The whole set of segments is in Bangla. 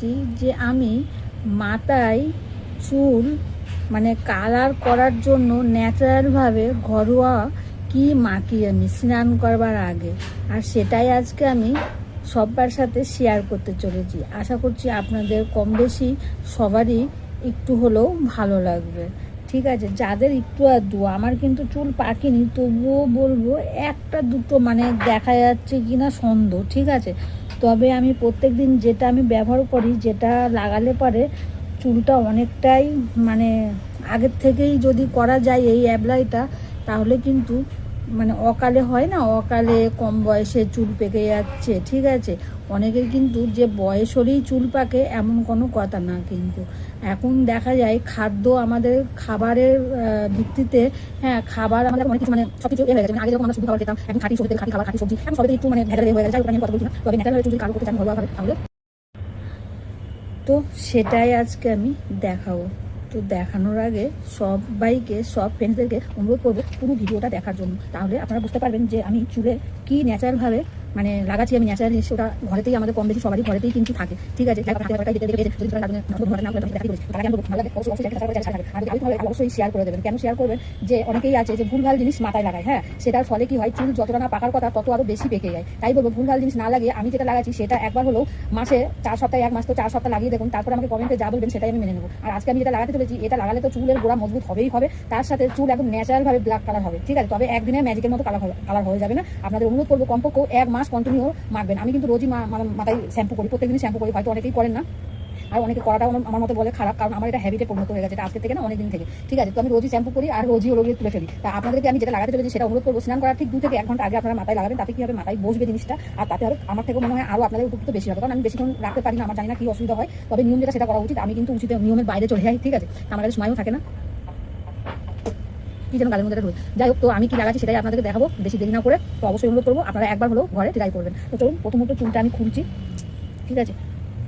ভেবেছি যে আমি মাথায় চুল মানে কালার করার জন্য ন্যাচারালভাবে ঘরোয়া কি মাখি আমি স্নান করবার আগে, আর সেটাই আজকে আমি সবার সাথে শেয়ার করতে চলেছি। আশা করছি আপনাদের কম বেশি সবারই একটু হলেও ভালো লাগবে। ঠিক আছে, যাদের একটু আধটু, আমার কিন্তু চুল পাকেনি, তবুও বলবো একটা দুটো মানে দেখা যাচ্ছে কি না সন্দেহ। ঠিক আছে, তবে আমি প্রত্যেক দিন যেটা আমি ব্যবহার করি, যেটা লাগালে পরে চুলটা অনেকটাই মানে আগের থেকেই যদি করা যায় এই অ্যাপ্লাইটা, তাহলে কিন্তু মানে অকালে হয় না, অকালে কম বয়সে চুল পেকে যাচ্ছে। ঠিক আছে, অনেকের কিন্তু যে বয়স হলেই চুল পাকে এমন কোনো কথা না, কিন্তু এখন দেখা যায় খাদ্য আমাদের খাবারের ভিত্তিতে, হ্যাঁ খাবার আমাদের অনেক কিছু মানে সব কিছু হয়ে গেছে। আগে যখন আমরা শুধু খাবার খেতাম, এখন খাঁটি সবজি, খাঁটি খাবার, খাঁটি সবজি, এখন সবই একটু মানে ভেজাল হয়ে গেছে। যাই হোক, আমি কথা বলছি না, তবে ন্যাচারাল চুল কারো করতে চান ঘরোয়াভাবে, তাহলে তো সেটাই আজকে আমি দেখাবো। তো দেখানোর আগে সবাইকে, সব ফ্রেন্ডসদেরকে অনুরোধ করবো পুরো ভিডিওটা দেখার জন্য, তাহলে আপনারা বুঝতে পারবেন যে আমি চুলে কি ন্যাচারালভাবে মানে লাগাচ্ছি। আমি ন্যাচারাল জিনিস ওটা ঘরেতেই আমাদের কম বেশি সবারই ঘরেতেই কিন্তু থাকে। ঠিক আছে, অবশ্যই শেয়ার করে দেবেন। কেন শেয়ার করবেন? যে অনেকেই আছে যে ভুলভাল জিনিস মাথায় লাগায়, হ্যাঁ সেটার ফলে কি হয়, চুল যতটা না পাকার কথা তত আরও বেশি পেকে যায়। তাই বলবো ভুলভাল জিনিস না লাগিয়ে আমি যেটা লাগাচ্ছি সেটা একবার হলেও মাসে 4 সপ্তাহে, 1 মাস তো 4 সপ্তাহ লাগিয়ে দেখুন, তারপর আমাকে কমেন্টে যা বলবেন সেটাই আমি মেনে নেবো। আর আজকে আমি যেটা লাগাতে চলেছি, এটা লাগালে তো চুলের গোড়া মজবুত হবেই হবে, তার সাথে চুল একদম ন্যাচারালভাবে ব্ল্যাক কালার হবে। ঠিক আছে, তবে একদিনে ম্যাজিকের মতো কালার হয়ে যাবে না। আপনাদের অনুরোধ করবো কমপক্ষে 1 মাস কন্টিনিউ মাখবেন। আমি কিন্তু রোজই মাথায় শ্যাম্পু করি, প্রত্যেকদিন শ্যাম্পু করি, হয়তো অনেকেই করেন না, আর অনেকে করাটাও আমার মতো বলে খারাপ, কারণ আমার এটা হ্যাবিটে পরিণত হয়ে গেছে, এটা আজকে থেকে না অনেকদিন থেকে। ঠিক আছে, তো আমি রোজই শ্যাম্পু করি আর রোজই ওগুলো তুলে ফেলি। তা আপনাদেরকে আমি যেটা লাগাতে চলেছি সেটা অনুরোধ করবো, স্নান করার ঠিক 2 থেকে 1 ঘন্টা আগে আপনারা মাথায় লাগাবেন। তাতে কি হবে, মাথায় বসবে জিনিসটা, আর তাতে হবে আমার থেকে মনে হয় আরও আপনাদের উপকৃত বেশি হবে। কারণ আমি বেশিক্ষণ রাখতে পারি না, আমার জানি না কি অসুবিধা হয়, তবে নিয়ম যেটা সেটা করা উচিত। আমি কিন্তু উচিত নিয়মের বাইরে চলে যাই। ঠিক আছে, আমার কাছে সময়ও থাকে না, কি যেন গালের মধ্যে ঢুকে। যাই হোক, তো আমি কি লাগাচ্ছি সেটাই আপনাদেরকে দেখাবো, বেশি দেরি না করে। তো অবশ্যই অনুরোধ করবো আপনারা একবার হলেও ঘরে ট্রাই করবেন। তো চলুন প্রথমত চুলটা আমি খুলছি। ঠিক আছে,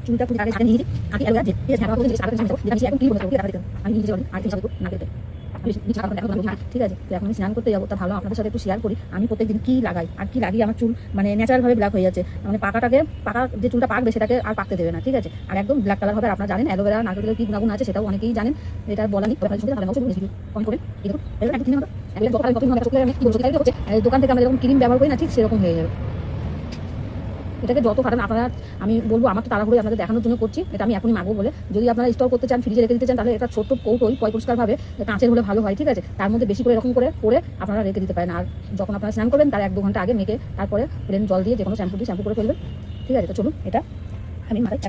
চুলটা খুলে আগে নিয়ে আগে এলাকা যে ঠিক আছে, এখন কি বলতে হবে আমি নিজে চলি আর কিছু না করতে। ঠিক আছে, তো এখন আমি স্নান করতে যাবো, তা ভালো আপনাদের সাথে একটু শেয়ার করি আমি প্রত্যেকদিন কী লাগাই আর কি লাগিয়ে আমার চুল মানে ন্যাচারালভাবে ব্ল্যাক হয়ে যাচ্ছে। মানে পাকা যে চুলটা পাকবে সেটাকে আর পাকতে দেবে না। ঠিক আছে, আর একদম ব্ল্যাক কালার হবে। আপনারা জানেন অ্যালোভেরা নারকেলের কী গুণাগুণ আছে, সেটাও অনেকেই জানেন, এটা বলা নেই। দোকান থেকে আমরা যখন ক্রিম ব্যবহার করি না, ঠিক সেরকম হয়ে যাবে। এটাকে যত ফাটান আপনারা, আমি বলবো আমার তো তাড়াহুড়ো আপনাদের দেখানোর জন্য করছি, এটা আমি এখনই মাগবো বলে। যদি আপনারা স্টোর করতে চান, ফ্রিজে রেখে দিতে চান, তাহলে একটা ছোট্ট কৌটোই পরিষ্কারভাবে কাঁচের হলে ভালো হয়। ঠিক আছে, তার মধ্যে বেশি করে এরকম করে আপনারা রেখে দিতে পারেন। আর যখন আপনারা স্নান করবেন তার 1-2 ঘন্টা আগে মেখে তারপরে প্লেন জল দিয়ে যে কোনো শ্যাম্পু করে ফেলবেন। ঠিক আছে, তো চলুন এটা আমি মাথায়